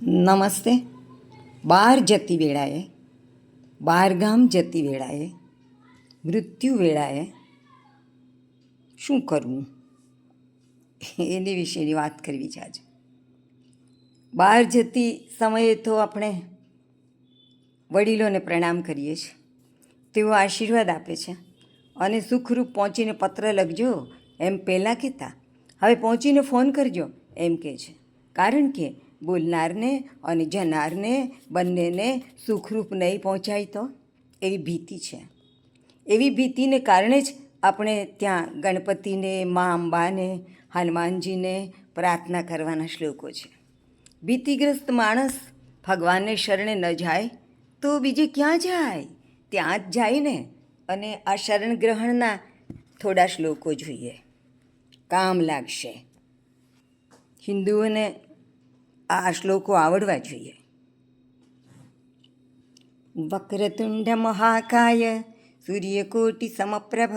નમસ્તે. બહાર જતી વેળાએ, બહારગામ જતી વેળાએ, મૃત્યુ વેળાએ શું કરવું એની વિશેની વાત કરવી છે આજે. બહાર જતી સમયે તો આપણે વડીલોને પ્રણામ કરીએ છીએ, તેઓ આશીર્વાદ આપે છે અને સુખરૂપ પહોંચીને પત્ર લખજો એમ પહેલાં કહેતા, હવે પહોંચીને ફોન કરજો એમ કહે છે. કારણ કે બોલનારને અને જનારને બંનેને સુખરૂપ નહીં પહોંચાય તો એવી ભીતિ છે. એવી ભીતિને કારણે જ આપણે ત્યાં ગણપતિને, મા અંબાને, હનુમાનજીને પ્રાર્થના કરવાના શ્લોકો છે. ભીતિગ્રસ્ત માણસ ભગવાનને શરણે ન જાય તો બીજે ક્યાં જાય? ત્યાં જ જાય ને. અને આ શરણ ગ્રહણના થોડા શ્લોકો જોઈએ, કામ લાગશે. હિન્દુઓને આ શ્લોકો આવડવા જોઈએ. વક્રતુંડ મહાકાય સૂર્યકોટિ સમપ્રભ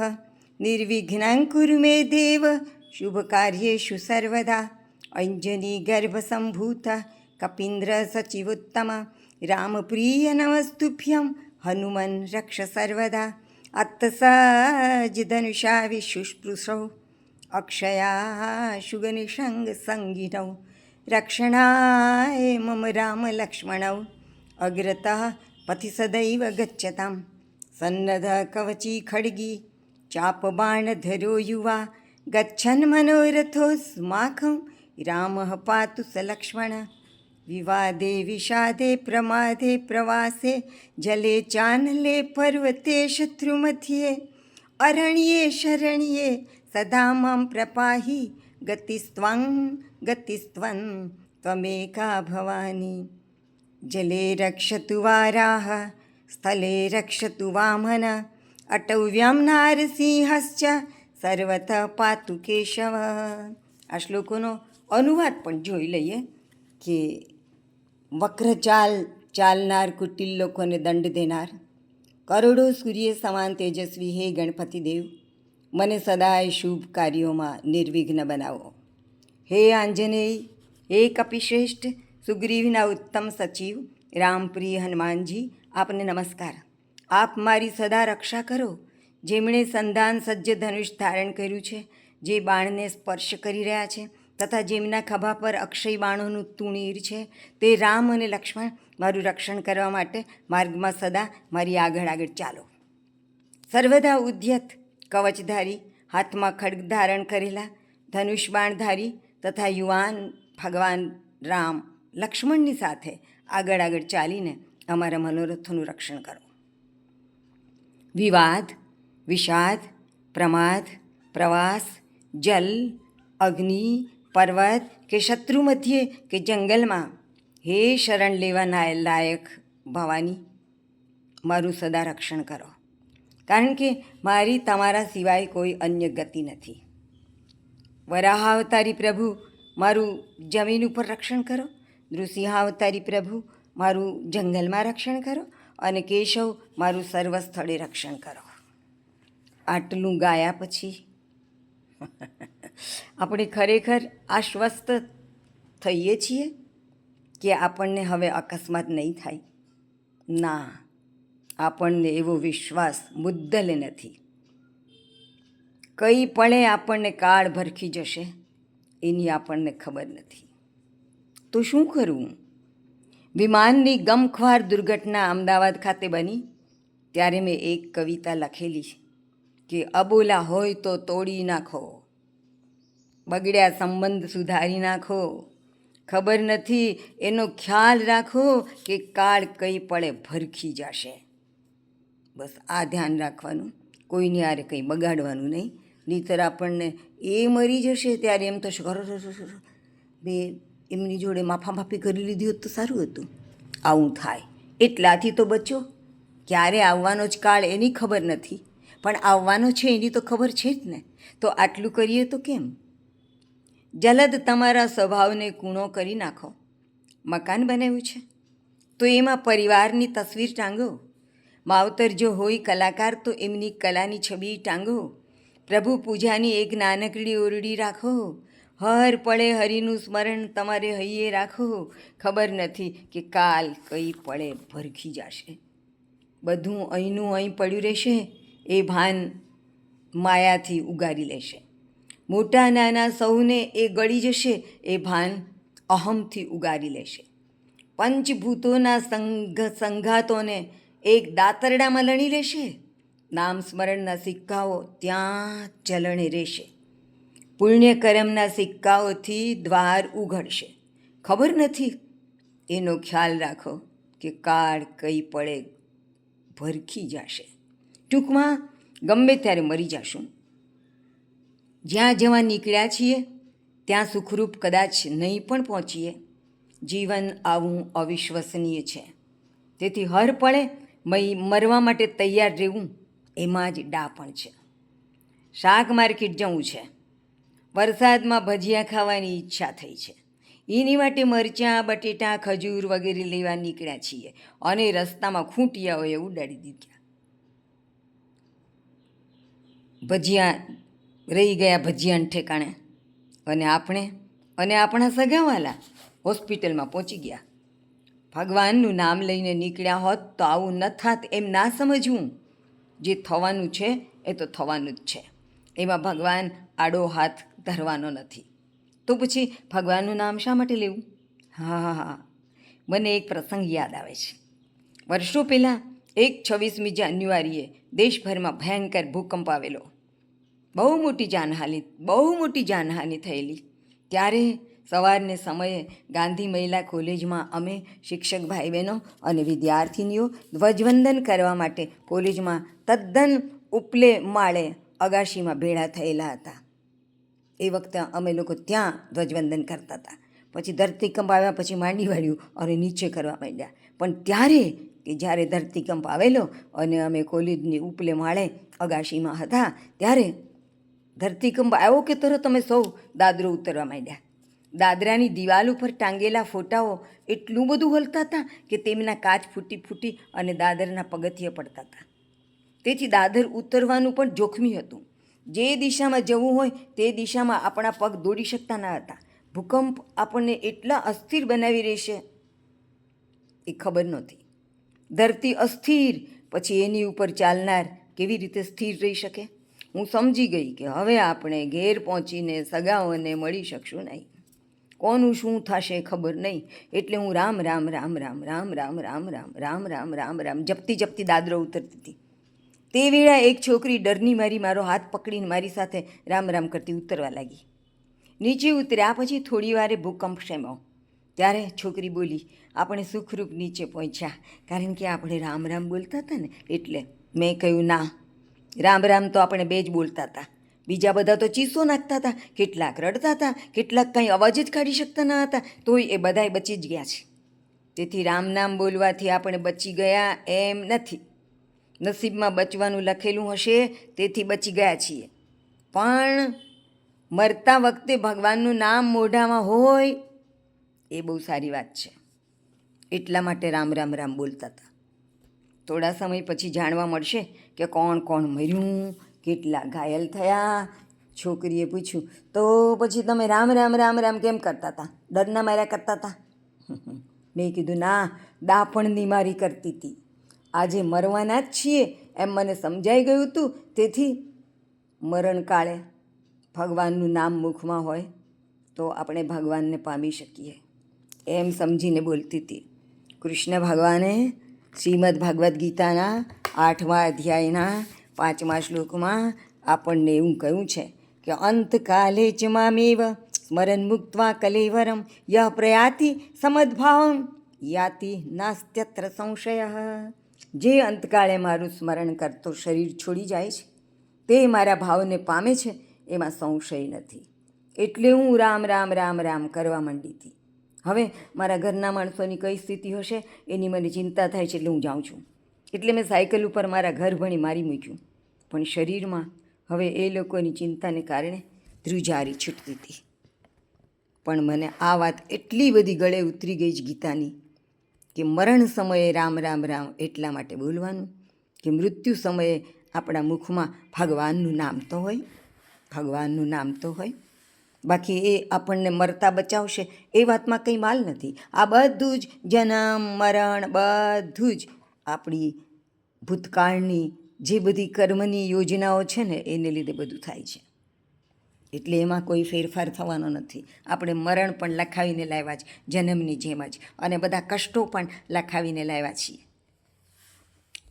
નિર્વિઘ્નં કુરુ મે દેવ શુભ કાર્યેષુ સર્વદા. અંજની ગર્ભ સંભૂત કપીન્દ્ર સચિવોત્તમ રામપ્રિય નમસ્તુભ્યં હનુમન રક્ષ સર્વદા. અત્તસજ ધનુષા વિશુસ્પૃશો અક્ષયા શુગનિષંગ સંગીનૌ રક્ષણાય મમ રામ લક્ષ્મણૌ અગ્રતઃ પથિ સદૈવ ગચ્છતામ. સન્નધ કવચી ખડગી ચાપબાણધરો યુવા ગચ્છન મનોરથોસ્માકં રામઃ પાતુ સ લક્ષ્મણ. વિવાદે વિષાદે પ્રમાદે પ્રવાસે જલે ચાનલે પર્વતે શત્રુમધ્યે અરણ્યે શરણ્યે સદા માં પ્રપાહી ગતિસ્ત્વં ત્વમેકા ભવાની. જલે રક્ષતુ વારાહ સ્થલે રક્ષતુ વામન અટવ્યં નારસિંહશ્ચ સર્વતઃ પાતુ કેશવ. આ શ્લોકોનો અનુવાદ પણ જોઈ લઈએ કે વક્ર ચાલનાર, કુટિલ લોકોને દંડ દેનાર, કરોડો સૂર્ય સમાન તેજસ્વી હે ગણપતિ દેવ, મને સદાય શુભ કાર્યોમાં નિર્વિઘ્ન બનાવો. હે આંજનેય, હે કપિશ્રેષ્ઠ, સુગ્રીવના ઉત્તમ સચિવ રામપ્રિય હનુમાનજી, આપને નમસ્કાર. આપ મારી સદા રક્ષા કરો. જેમણે સંધાન સજ્જ ધનુષ ધારણ કર્યું છે, જે બાણને સ્પર્શ કરી રહ્યા છે તથા જેમના ખભા પર અક્ષય બાણોનું તુણીર છે, તે રામ અને લક્ષ્મણ મારું રક્ષણ કરવા માટે માર્ગમાં સદા મારી આગળ આગળ ચાલો. સર્વદા ઉદ્યત કવચધારી, હાથમાં ખડગ ધારણ કરેલા, ધનુષ બાણધારી તથા યુવાન ભગવાન રામ લક્ષ્મણની સાથે આગળ આગળ ચાલીને અમારા મનોરથોનું રક્ષણ કરો. વિવાદ, વિષાદ, પ્રમાદ, પ્રવાસ, જલ, અગ્નિ, પર્વત કે શત્રુ મધ્યે કે જંગલમાં, હે શરણ લેવાના લાયક ભવાની, મારું સદા રક્ષણ કરો. કારણ કે મારી તમારા સિવાય કોઈ અન્ય ગતિ નથી. વરાહાવતારી પ્રભુ, મારું જમીન ઉપર રક્ષણ કરો. નૃસિંહાવતારી પ્રભુ, મારું જંગલમાં રક્ષણ કરો. અને કેશવ, મારું સર્વ સ્થળે રક્ષણ કરો. આટલું ગાયા પછી આપણે ખરેખર આશ્વસ્ત થઈએ છીએ કે આપણને હવે અકસ્માત નહીં થાય? ના, આપણને એવો વિશ્વાસ મુદ્દલે નથી. કઈ પળે આપણને કાળ ભરખી જશે એની આપણને ખબર નથી. તો શું કરવું? વિમાનની ગમખ્વાર દુર્ઘટના અમદાવાદ ખાતે બની ત્યારે મેં એક કવિતા લખેલી કે અબોલા હોય તો તોડી નાખો, બગડ્યા સંબંધ સુધારી નાખો, ખબર નથી એનો ખ્યાલ રાખો કે કાળ કઈ પળે ભરખી જશે. બસ આ ધ્યાન રાખવાનું, કોઈની આરે કંઈ બગાડવાનું નહીં. નહીંતર આપણને એ મરી જશે ત્યારે એમ થશે બે એમની જોડે માફામાફી કરી લીધી હોત તો સારું હતું. આવું થાય. એટલાથી તો બચો. ક્યારે આવવાનો જ કાળ એની ખબર નથી, પણ આવવાનો છે એની તો ખબર છે જ ને. તો આટલું કરીએ તો કેમ? જલદ તમારા સ્વભાવને કૂણો કરી નાખો. મકાન બનાવ્યું છે તો એમાં પરિવારની તસવીર ટાંગો. માવતર જો હોય કલાકાર તો એમની કલાની છબી ટાંગો. પ્રભુ પૂજાની એક નાનકડી ઓરડી રાખો. હર પળે હરિનું સ્મરણ તમારે હૈયે રાખો. ખબર નથી કે કાલ કઈ પળે ભરખી જશે. બધું અહીંનું અહીં પડ્યું રહેશે, એ ભાન માયાથી ઉગારી લેશે. મોટા નાના સૌને એ ગળી જશે, એ ભાન અહમથી ઉગારી લેશે. પંચભૂતોના સંઘાતોને એક દાતરડામાં લણી લેશે. નામ સ્મરણના સિક્કાઓ ત્યાં ચલણે રહેશે. પુણ્યકર્મના સિક્કાઓથી દ્વાર ઉઘડશે. ખબર નથી, એનો ખ્યાલ રાખો કે કાળ કઈ પડે ભરખી જશે. ટૂંકમાં ગમે ત્યારે મરી જશું. જ્યાં જવા નીકળ્યા છીએ ત્યાં સુખરૂપ કદાચ નહીં પણ પહોંચીએ. જીવન આવું અવિશ્વસનીય છે. તેથી હર પળે મરવા માટે તૈયાર રહેવું એમાં જ ડાપણ છે. શાક માર્કેટ જવું છે. વરસાદમાં ભજીયા ખાવાની ઈચ્છા થઈ છે. એની માટે મરચાં, બટેટા, ખજૂર વગેરે લેવા નીકળ્યા છીએ અને રસ્તામાં ખૂંટિયાઓએ ઉડાડી દીધા. ભજીયા રહી ગયા ભજીયાને ઠેકાણે, અને આપણે અને આપણા સગાવાલા હોસ્પિટલમાં પહોંચી ગયા. ભગવાનનું નામ લઈને નીકળ્યા હોત તો આવું ન થાત એમ ના સમજવું. જે થવાનું છે એ તો થવાનું જ છે. એમાં ભગવાન આડો હાથ ધરવાનો નથી. તો પછી ભગવાનનું નામ શા માટે લેવું? હા, મને એક પ્રસંગ યાદ આવે છે. વર્ષો પહેલાં 26મી જાન્યુઆરીએ દેશભરમાં ભયંકર ભૂકંપ આવેલો. બહુ મોટી જાનહાનિ થયેલી. ત્યારે સવારને સમયે ગાંધી મહિલા કોલેજમાં અમે શિક્ષક ભાઈ બહેનો અને વિદ્યાર્થિનીઓ ધ્વજવંદન કરવા માટે કોલેજમાં તદ્દન ઉપલે માળે અગાશીમાં ભેળા થયેલા હતા. એ વખતે અમે લોકો ત્યાં ધ્વજવંદન કરતા હતા. પછી ધરતીકંપ આવ્યા પછી માંડી વાળ્યું અને નીચે કરવા માંડ્યા. પણ ત્યારે કે જ્યારે ધરતીકંપ આવેલો અને અમે કોલેજની ઉપલે માળે અગાશીમાં હતા, ત્યારે ધરતીકંપ આવ્યો કે તરત અમે સૌ દાદરો ઉતરવા માંડ્યા. દાદરાની દિવાલ ઉપર ટાંગેલા ફોટાઓ એટલું બધું હલતા હતા કે તેમના કાચ ફૂટી અને દાદરના પગથિયે પડતા હતા. તેથી દાદર ઉતરવાનું પણ જોખમી હતું. જે દિશામાં જવું હોય તે દિશામાં આપણા પગ દોડી શકતા ન હતા. ભૂકંપ આપણને એટલા અસ્થિર બનાવી રહેશે એ ખબર નહોતી. ધરતી અસ્થિર, પછી એની ઉપર ચાલનાર કેવી રીતે સ્થિર રહી શકે? હું સમજી ગઈ કે હવે આપણે ઘેર પહોંચીને સગાઓને મળી શકશું નહીં. કોનું શું થશે ખબર નહીં. એટલે હું રામ રામ રામ રામ રામ રામ રામ રામ રામ રામ રામ રામ જપતી દાદરો ઉતરતી હતી. તે વેળા એક છોકરી ડરની મારો હાથ પકડીને મારી સાથે રામ રામ કરતી ઉતરવા લાગી. નીચે ઉતર્યા પછી થોડી વારે ભૂકંપ શમ્યો. ત્યારે છોકરી બોલી, આપણે સુખરૂપ નીચે પહોંચ્યા કારણ કે આપણે રામ રામ બોલતા હતા ને એટલે. મેં કહ્યું, ના, રામ રામ તો આપણે બે જ બોલતા હતા. બીજા બધા તો ચીસો નાખતા હતા, કેટલાક રડતા હતા, કેટલાક કંઈ અવાજ જ કાઢી શકતા ન હતા, તોય એ બધાય બચી જ ગયા છે. તેથી રામ નામ બોલવાથી આપણે બચી ગયા એમ નથી. નસીબમાં બચવાનું લખેલું હશે તેથી બચી ગયા છીએ. પણ મરતા વખતે ભગવાનનું નામ મોઢામાં હોય એ બહુ સારી વાત છે. એટલા માટે રામ રામ રામ બોલતા હતા. થોડા સમય પછી જાણવા મળશે કે કોણ કોણ મર્યું, કેટલા ઘાયલ થયા. છોકરીએ પૂછ્યું, તો પછી તમે રામ રામ રામ રામ કેમ કરતા હતા? ડરના માર્યા કરતા હતા? મેં કીધું, ના, દાપણની મારી કરતી હતી. આજે મરવાના જ છીએ એમ મને સમજાઈ ગયું હતું. તેથી મરણકાળે ભગવાનનું નામ મુખમાં હોય તો આપણે ભગવાનને પામી શકીએ એમ સમજીને બોલતી હતી. કૃષ્ણ ભગવાને શ્રીમદ ભાગવદ્ ગીતાના 8મા અધ્યાયના 5મા શ્લોકમાં આપણને એવું કહ્યું છે કે અંતકાલે ચ મામેવ સ્મરન મુક્ત્વા કલેવરમ યહ પ્રયાતિ સમદ્ભાવમ યાતિ નાસ્ત્યત્ર સંશય. જે અંતકાળે મારું સ્મરણ કરતો શરીર છોડી જાય છે તે મારા ભાવને પામે છે, એમાં સંશય નથી. એટલે હું રામ રામ રામ રામ કરવા માંડી હતી. હવે મારા ઘરના માણસોની કઈ સ્થિતિ હશે એની મને ચિંતા થાય છે, એટલે હું જાઉં છું. એટલે મેં સાયકલ ઉપર મારા ઘર ભણી મારી મૂક્યું. પણ શરીરમાં હવે એ લોકોની ચિંતાને કારણે ધ્રુજારી છૂટતી હતી. પણ મને આ વાત એટલી બધી ગળે ઉતરી ગઈ જ ગીતાની કે મરણ સમયે રામ રામ રામ એટલા માટે બોલવાનું કે મૃત્યુ સમયે આપણા મુખમાં ભગવાનનું નામ તો હોય. બાકી એ આપણને મરતા બચાવશે એ વાતમાં કંઈ માલ નથી. આ બધું જ જન્મ મરણ બધું જ આપણી ભૂતકાળની જે બધી કર્મની યોજનાઓ છે ને એને લીધે બધું થાય છે. એટલે એમાં કોઈ ફેરફાર થવાનો નથી. આપણે મરણ પણ લખાવીને લાવ્યા છે જન્મની જેમ જ, અને બધા કષ્ટો પણ લખાવીને લાવ્યા છીએ.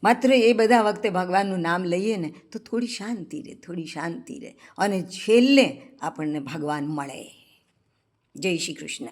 માત્ર એ બધા વખતે ભગવાનનું નામ લઈએ ને તો થોડી શાંતિ રહે અને છેલ્લે આપણને ભગવાન મળે. જય શ્રી કૃષ્ણ.